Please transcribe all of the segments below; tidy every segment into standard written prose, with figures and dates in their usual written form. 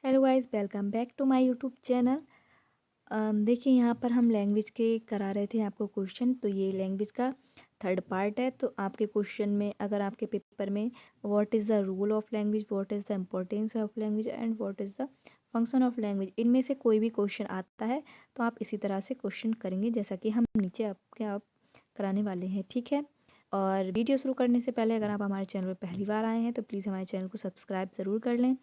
Hello guys, welcome back to my YouTube channel. देखिए यहाँ पर हम लैंग्वेज के करा रहे थे आपको क्वेश्चन। तो ये लैंग्वेज का थर्ड पार्ट है। तो आपके क्वेश्चन में अगर आपके पेपर में what is the role of language, what is the importance of language and what is the function of language, इनमें से कोई भी क्वेश्चन आता है तो आप इसी तरह से क्वेश्चन करेंगे जैसा कि हम नीचे आप कराने वाले हैं, ठीक है। और वीडियो शुरू करने से पहले अगर आप हमारे चैनल पर पहली बार आए हैं तो प्लीज़ हमारे चैनल को सब्सक्राइब ज़रूर कर लें,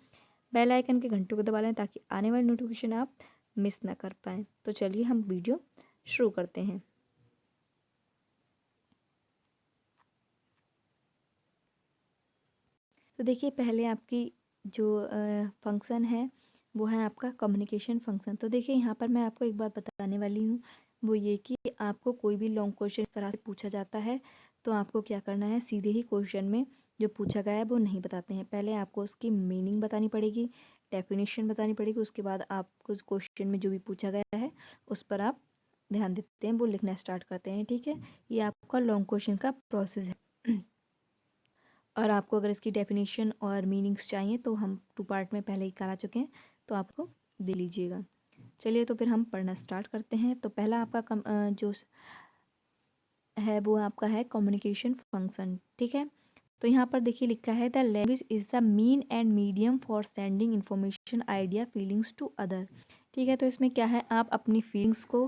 बेल आइकन के घंटे को दबा लें ताकि आने वाली नोटिफिकेशन आप मिस ना कर पाएँ। तो चलिए हम वीडियो शुरू करते हैं। तो देखिए पहले आपकी जो फंक्शन है वो है आपका कम्युनिकेशन फंक्शन। तो देखिए यहाँ पर मैं आपको एक बात बताने वाली हूँ, वो ये कि आपको कोई भी लॉन्ग क्वेश्चन इस तरह से पूछा जाता है तो आपको क्या करना है, सीधे ही क्वेश्चन में जो पूछा गया है वो नहीं बताते हैं। पहले आपको उसकी मीनिंग बतानी पड़ेगी, डेफिनेशन बतानी पड़ेगी, उसके बाद आपको उस क्वेश्चन में जो भी पूछा गया है उस पर आप ध्यान देते हैं, वो लिखना स्टार्ट करते हैं, ठीक है। ये आपका लॉन्ग क्वेश्चन का प्रोसेस है। और आपको अगर इसकी डेफिनेशन और मीनिंग्स चाहिए तो हम 2 पार्ट में पहले ही करा चुके हैं, तो आपको दे लीजिएगा। चलिए तो फिर हम पढ़ना स्टार्ट करते हैं। तो पहला आपका जो है वो आपका है कम्युनिकेशन फंक्शन, ठीक है। तो यहाँ पर देखिए लिखा है the language is the mean and medium for sending information, idea, feelings to other, ठीक है। तो इसमें क्या है, आप अपनी फीलिंग्स को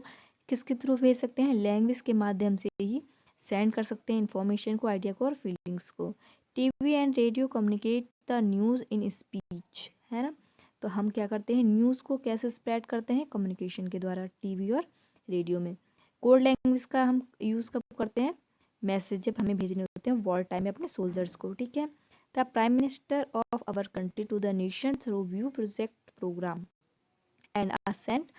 किसके थ्रू भेज सकते हैं, लैंग्वेज के माध्यम से ही सेंड कर सकते हैं इन्फॉर्मेशन को, आइडिया को और फीलिंग्स को। TV and radio communicate the news in speech, है ना। तो हम क्या करते हैं, न्यूज़ को कैसे स्प्रेड करते हैं, कम्युनिकेशन के द्वारा, टीवी और रेडियो में। कोड लैंग्वेज का हम यूज़ कब करते हैं, मैसेज जब हमें भेजने होते हैं वॉर टाइम में अपने सोल्जर्स को, ठीक है। The prime minister of our country to the nation through view project programme and assent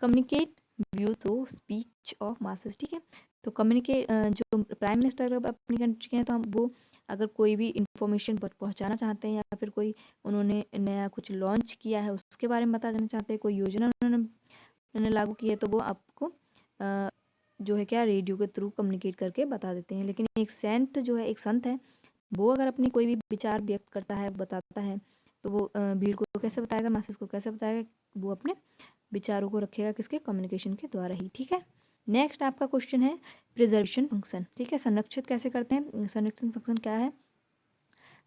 communicate view through speech of masses, ठीक है। तो कम्युनिकेट जो प्राइम मिनिस्टर अपनी कंट्री के हैं तो हम वो अगर कोई भी इंफॉर्मेशन पहुंचाना चाहते हैं या फिर कोई उन्होंने नया कुछ लॉन्च किया है उसके बारे में बताना चाहते हैं, कोई योजना उन्होंने लागू की है, तो वो आपको जो है क्या, रेडियो के थ्रू कम्युनिकेट करके बता देते हैं। लेकिन एक सेंट जो है, एक संत है, वो अगर अपनी कोई भी विचार व्यक्त करता है, बताता है, तो वो भीड़ को कैसे बताएगा, मासेस को कैसे बताएगा, वो अपने विचारों को रखेगा किसके, कम्युनिकेशन के द्वारा ही, ठीक है। नेक्स्ट आपका क्वेश्चन है प्रिजर्वेशन फंक्शन, ठीक है। संरक्षित कैसे करते हैं, संरक्षण फंक्शन क्या है,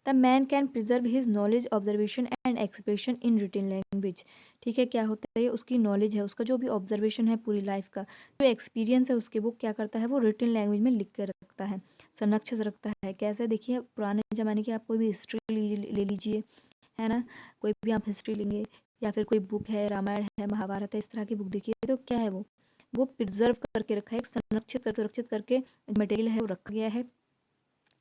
the man can preserve his knowledge, observation and expression in written language, ठीक है। क्या होता है, उसकी नॉलेज है, उसका जो भी ऑब्जर्वेशन है पूरी लाइफ का, जो एक्सपीरियंस है उसके, वो क्या करता है, वो रिटन लैंग्वेज में लिख के रखता है, संरक्षित रखता है। कैसे, देखिए पुराने ज़माने की आप कोई भी हिस्ट्री ले लीजिए, है ना, कोई भी आप हिस्ट्री लेंगे या फिर कोई बुक है, रामायण है, महाभारत है, इस तरह की बुक देखिए, तो क्या है वो प्रिजर्व करके रखा है, सुरक्षित करके मटेरियल है वो रखा गया है,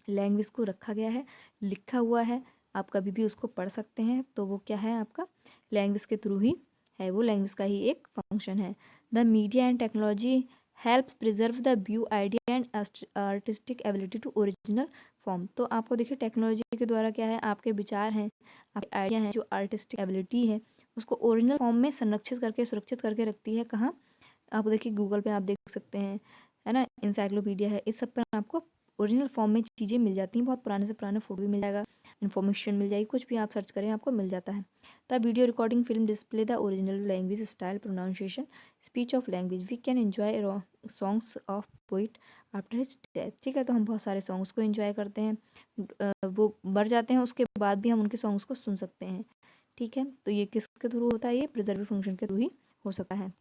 लैंग्वेज को रखा गया है, लिखा हुआ है, आप कभी भी उसको पढ़ सकते हैं। तो वो क्या है, आपका लैंग्वेज के थ्रू ही है, वो लैंग्वेज का ही एक फंक्शन है। The media and technology helps preserve the view, idea and artistic ability to original form. तो आपको देखिए टेक्नोलॉजी के द्वारा क्या है, आपके विचार हैं, आपके आइडिया हैं, जो आर्टिस्टिक एबिलिटी है उसको ओरिजिनल फॉर्म में संरक्षित करके, सुरक्षित करके रखती है। कहाँ, आप देखिए गूगल पे आप देख सकते हैं, है ना, इंसाइक्लोपीडिया है, इस सब पर आपको ओरिजिनल फॉर्म में चीज़ें मिल जाती हैं, बहुत पुराने से पुराने फोटो भी मिल जाएगा, इन्फॉर्मेशन मिल जाएगी, कुछ भी आप सर्च करें आपको मिल जाता है। The video recording film display the original language, style, pronunciation, speech of language, we can enjoy songs of poet after his death, ठीक है। तो हम बहुत सारे सॉन्ग्स को एंजॉय करते हैं, वो मर जाते हैं उसके बाद भी हम उनके सॉन्ग्स को सुन सकते हैं, ठीक है। तो ये किसके थ्रू होता है, ये प्रिजर्व फंक्शन के थ्रू ही हो सकता है।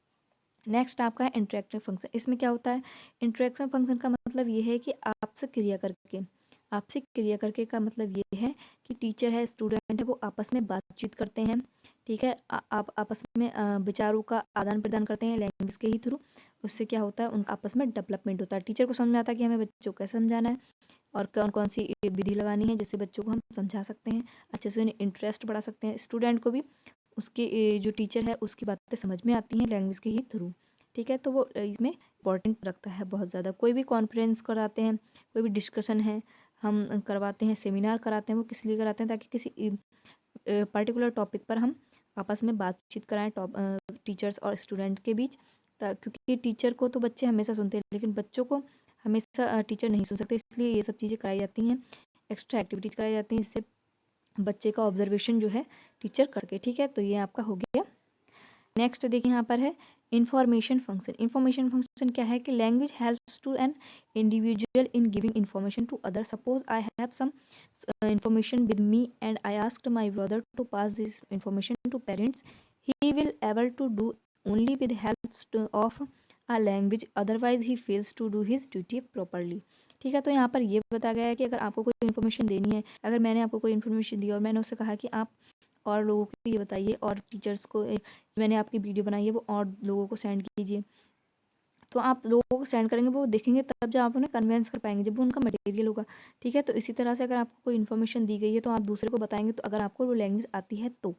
नेक्स्ट आपका है इंटरेक्टिव फंक्शन। इसमें क्या होता है, इंटरेक्शन फंक्शन का मतलब ये है कि आपसे क्रिया करके का मतलब ये है कि टीचर है, स्टूडेंट है, वो आपस में बातचीत करते हैं, ठीक है। आप आपस में विचारों का आदान प्रदान करते हैं लैंग्वेज के ही थ्रू। उससे क्या होता है, उनका आपस में डेवलपमेंट होता है, टीचर को समझ में आता है कि हमें बच्चों को कैसे समझाना है और कौन कौन सी विधि लगानी है जिससे बच्चों को हम समझा सकते हैं, अच्छे से उन्हें इंटरेस्ट बढ़ा सकते हैं। स्टूडेंट को भी उसके जो टीचर है उसकी बातें समझ में आती हैं लैंग्वेज के ही थ्रू, ठीक है। तो वो इसमें इम्पॉर्टेंट रखता है बहुत ज़्यादा। कोई भी कॉन्फ्रेंस कराते हैं, कोई भी डिस्कशन है हम करवाते हैं, सेमिनार कराते हैं, वो किस लिए कराते हैं, ताकि किसी पर्टिकुलर टॉपिक पर हम आपस में बातचीत कराएं, टीचर्स और स्टूडेंट के बीच। क्योंकि टीचर को तो बच्चे हमेशा सुनते हैं लेकिन बच्चों को हमेशा टीचर नहीं सुन सकते, इसलिए ये सब चीज़ें कराई जाती हैं, एक्स्ट्रा एक्टिविटीज़ कराई जाती हैं, जिससे बच्चे का ऑब्जर्वेशन जो है टीचर करके, ठीक है। तो ये आपका हो गया। नेक्स्ट देखिए यहाँ पर है इंफॉर्मेशन फंक्शन। इंफॉर्मेशन फंक्शन क्या है कि language helps to an individual in giving information to other. Suppose I have some information with me and I asked my brother to pass this information to parents, he will able to do only with help of a language, otherwise he fails to do his duty properly. ठीक है, तो यहाँ पर ये बताया गया है कि अगर आपको कोई इन्फॉर्मेशन देनी है, अगर मैंने आपको कोई इन्फॉर्मेशन दी और मैंने उससे कहा कि आप और लोगों को ये बताइए और टीचर्स को मैंने आपकी वीडियो बनाई है वो और लोगों को सेंड कीजिए, तो आप लोगों को सेंड करेंगे, वो देखेंगे तब जब आप उन्हें कन्विंस कर पाएंगे, जब वो उनका मटेरियल होगा। ठीक है, तो इसी तरह से अगर आपको कोई इन्फॉर्मेशन दी गई है तो आप दूसरे को बताएंगे, तो अगर आपको वो लैंग्वेज आती है तो।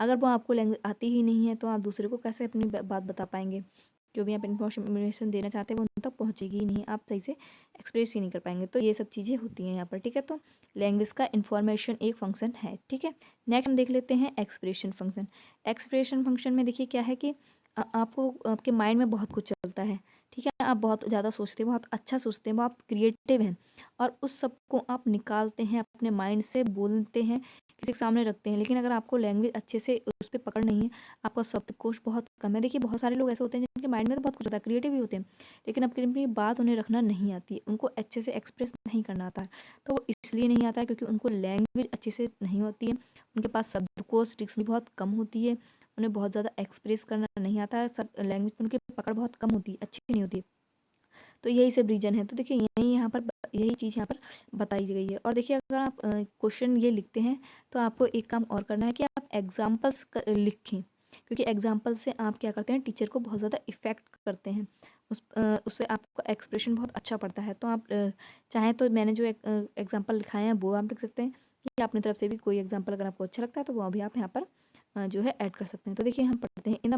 अगर वो आपको लैंग्वेज आती ही नहीं है तो आप दूसरे को कैसे अपनी बात बता पाएंगे। जो भी आप इन्फॉर्मेशन देना चाहते हैं वो उन तक पहुँचेगी ही नहीं, आप सही से एक्सप्रेस ही नहीं कर पाएंगे। तो ये सब चीज़ें होती हैं यहाँ पर। ठीक है, तो लैंग्वेज का इन्फॉर्मेशन एक फंक्शन है। ठीक है, नेक्स्ट हम देख लेते हैं एक्सप्रेशन फंक्शन। एक्सप्रेशन फंक्शन में देखिए क्या है कि आपको आपके माइंड में बहुत कुछ चलता है। ठीक है, आप बहुत ज़्यादा सोचते हैं, बहुत अच्छा सोचते हैं, बहुत क्रिएटिव हैं और उस सब को आप निकालते हैं अपने माइंड से, बोलते हैं, किसी के सामने रखते हैं। लेकिन अगर आपको लैंग्वेज अच्छे से उस पर पकड़ नहीं है, आपका शब्दकोश बहुत कम है। देखिए बहुत सारे लोग ऐसे होते हैं जिनके माइंड में तो बहुत कुछ होता है, क्रिएटिव भी होते हैं, लेकिन अपनी बात उन्हें रखना नहीं आती है, उनको अच्छे से एक्सप्रेस नहीं करना आता है। तो वो इसलिए नहीं आता है क्योंकि उनको लैंग्वेज अच्छे से नहीं होती है, उनके पास शब्दकोश डिक्शनरी बहुत कम होती है, उन्हें बहुत ज़्यादा एक्सप्रेस करना नहीं आता है, सब लैंग्वेज में उनकी पकड़ बहुत कम होती है, अच्छी नहीं होती। तो यही सब रीज़न है। तो देखिए यही यहाँ पर यही चीज़ यहाँ पर बताई गई है। और देखिए अगर आप क्वेश्चन ये लिखते हैं तो आपको एक काम और करना है कि आप एग्जाम्पल्स लिखें, क्योंकि एग्जाम्पल से आप क्या करते हैं, टीचर को बहुत ज़्यादा इफ़ेक्ट करते हैं, उससे आपका एक्सप्रेशन बहुत अच्छा पड़ता है। तो आप चाहें तो मैंने जो एग्जाम्पल लिखाए हैं वो आप लिख सकते हैं, कि अपनी तरफ से भी कोई एग्जाम्पल अगर आपको अच्छा लगता है तो वो अभी आप यहाँ पर जो है ऐड कर सकते हैं। तो देखिए हम पढ़ते हैं, in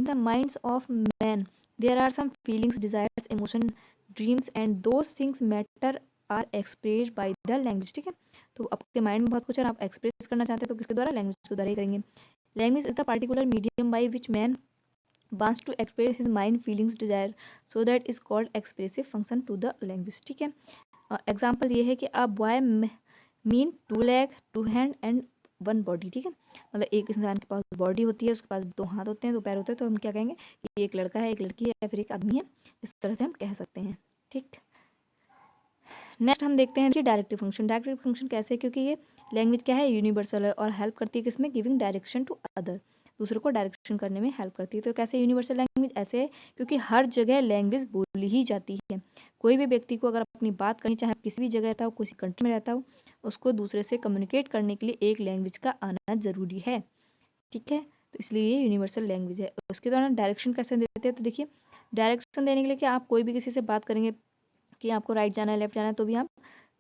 the minds of man there are some feelings, desires, emotion, dreams and those things matter are express by the language. ठीक है, तो आपके माइंड में बहुत कुछ है, आप एक्सप्रेस करना चाहते हैं तो किसके द्वारा, लैंग्वेज के द्वारा ही करेंगे। Language is the particular medium by which man wants to express his mind, feelings, desire, so that is called expressive function to the language। ठीक है, एग्जाम्पल ये है कि a boy mean 2 leg 2 hand and 1 body। ठीक है, मतलब एक इंसान के पास बॉडी होती है, उसके पास 2 हाथ होते हैं, 2 पैर होते हैं, तो हम क्या कहेंगे कि एक लड़का है, एक लड़की है, या फिर एक आदमी है, इस तरह से हम कह सकते हैं। ठीक, नेक्स्ट हम देखते हैं कि डायरेक्टिव फंक्शन। डायरेक्टिव फंक्शन कैसे, क्योंकि ये लैंग्वेज क्या है, यूनिवर्सल है और हेल्प करती है किसमें, गिविंग डायरेक्शन टू अदर, दूसरों को डायरेक्शन करने में हेल्प करती है। तो कैसे यूनिवर्सल लैंग्वेज, ऐसे है क्योंकि हर जगह लैंग्वेज बोली ही जाती है। कोई भी व्यक्ति को अगर अपनी बात करनी, चाहे किसी भी जगह रहता हो, किसी कंट्री में रहता हो, उसको दूसरे से कम्युनिकेट करने के लिए एक लैंग्वेज का आना ज़रूरी है। ठीक है, तो इसलिए ये यूनिवर्सल लैंग्वेज है। उसके दौरान डायरेक्शन कैसे देते हैं, तो देखिए डायरेक्शन देने के लिए कि आप कोई भी किसी से बात करेंगे कि आपको राइट जाना है, लेफ्ट जाना है, तो भी आप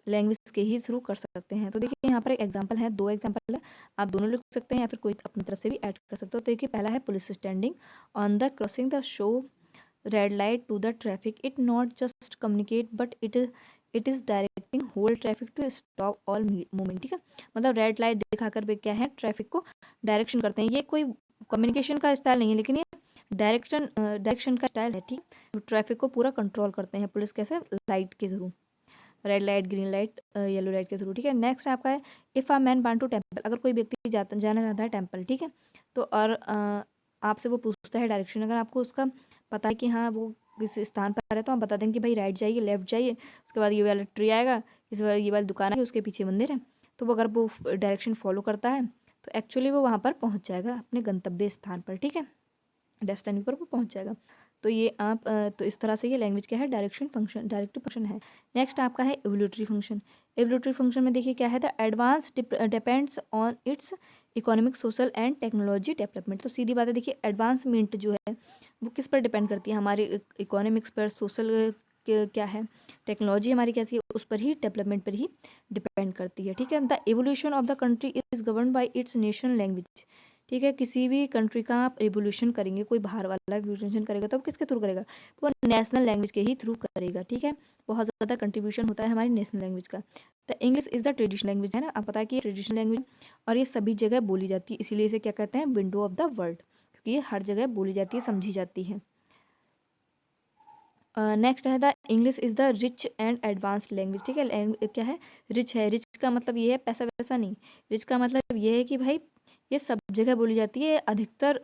लैंग्वेज के ही थ्रू कर सकते हैं। तो देखिए यहाँ पर एक एग्जांपल है, 2 एग्जांपल है, आप दोनों लिख सकते हैं या फिर कोई अपनी तरफ से भी ऐड कर सकते हो। तो देखिए पहला है police standing on the crossing the show red light to the traffic, it not just communicate but it is directing whole traffic to stop all movement. ठीक है, मतलब रेड लाइट दिखाकर वे क्या है, ट्रैफिक को डायरेक्शन करते हैं। ये कोई कम्युनिकेशन का स्टाइल नहीं है, लेकिन ये डायरेक्शन का स्टाइल है। ठीक, ट्रैफिक को पूरा कंट्रोल करते हैं पुलिस, कैसे, लाइट के through, red light, green light, yellow light के थ्रू। ठीक है, नेक्स्ट आपका है if a man want to temple, अगर कोई व्यक्ति जाना चाहता है टेम्पल। ठीक है, तो और आपसे वो पूछता है डायरेक्शन, अगर आपको उसका पता है कि हाँ वो किस स्थान पर है, तो आप बता देंगे कि भाई राइट जाइए, लेफ्ट जाइए, उसके बाद ये वाला ट्री आएगा, इस बार ये वाली दुकान है, उसके पीछे मंदिर है। तो वो अगर वो डायरेक्शन फॉलो करता है तो एक्चुअली वो वहाँ पर पहुँच जाएगा अपने गंतव्य स्थान पर। ठीक है, डेस्टिनी पर वो पहुँच जाएगा। तो ये आप तो इस तरह से ये लैंग्वेज क्या है, डायरेक्टिव फंक्शन है। नेक्स्ट आपका है एवोल्यूटरी फंक्शन। एवोल्यूटरी फंक्शन में देखिए क्या है, the advance depends on it's economic, social and technology development. तो सीधी बात है, देखिए एडवांसमेंट जो है वो किस पर डिपेंड करती है, हमारे इकोनॉमिक्स पर, सोशल क्या है, टेक्नोलॉजी हमारी कैसी है, उस पर ही, डेवलपमेंट पर ही डिपेंड करती है। ठीक है, the evolution of the country is govern by its national language. ठीक है, किसी भी कंट्री का आप रिवोल्यूशन करेंगे, कोई बाहर वाला रिवोल्यूशन करेगा तो वो किसके थ्रू करेगा, वो नेशनल लैंग्वेज के ही थ्रू करेगा। ठीक है, बहुत ज़्यादा कंट्रीब्यूशन होता है हमारी नेशनल लैंग्वेज का। तो English is the traditional language, है ना, आप पता है कि ये ट्रेडिशनल लैंग्वेज और ये सभी जगह बोली जाती है, इसीलिए इसे क्या कहते हैं, विंडो ऑफ द वर्ल्ड, क्योंकि ये हर जगह बोली जाती है, समझी जाती है। नेक्स्ट है the English is the rich and advanced language. ठीक है, क्या है, रिच है। रिच का मतलब ये है पैसा वैसा नहीं। रिच का मतलब ये है कि भाई ये सब जगह बोली जाती है, अधिकतर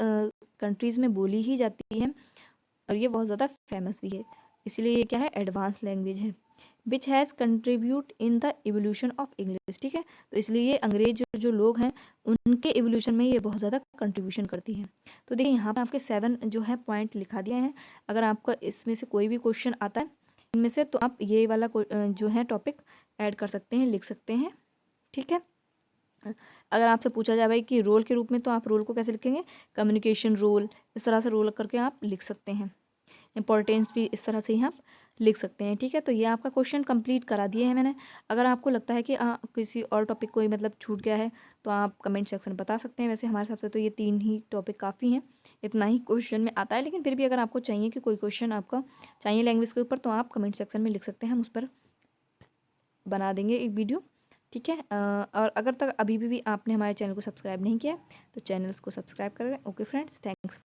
कंट्रीज़ में बोली ही जाती है और ये बहुत ज़्यादा फेमस भी है, इसलिए ये क्या है, एडवांस लैंग्वेज है। Which has contribute in the evolution of English. ठीक है, तो इसलिए ये अंग्रेज जो लोग हैं उनके एवोल्यूशन में ये बहुत ज़्यादा कंट्रीब्यूशन करती है। तो देखिए यहाँ पर आपके 7 जो है पॉइंट लिखा दिए हैं। अगर आपका इसमें से कोई भी क्वेश्चन आता है इनमें से, तो आप ये वाला जो है टॉपिक ऐड कर सकते हैं, लिख सकते हैं। ठीक है, अगर आपसे पूछा जाए भाई कि रोल के रूप में, तो आप रोल को कैसे लिखेंगे, कम्युनिकेशन रोल, इस तरह से रोल करके आप लिख सकते हैं। इम्पोर्टेंस भी इस तरह से ही आप लिख सकते हैं। ठीक है, तो ये आपका क्वेश्चन कंप्लीट करा दिए हैं मैंने। अगर आपको लगता है कि किसी और टॉपिक कोई मतलब छूट गया है तो आप कमेंट सेक्शन में बता सकते हैं। वैसे हमारे हिसाब से तो ये 3 ही टॉपिक काफ़ी हैं, इतना ही क्वेश्चन में आता है, लेकिन फिर भी अगर आपको चाहिए कि कोई क्वेश्चन आपका चाहिए लैंग्वेज के ऊपर, तो आप कमेंट सेक्शन में लिख सकते हैं, हम उस पर बना देंगे एक वीडियो। ठीक है, और अगर तक अभी भी आपने हमारे चैनल को सब्सक्राइब नहीं किया तो चैनल्स को सब्सक्राइब करें। Okay friends, thanks.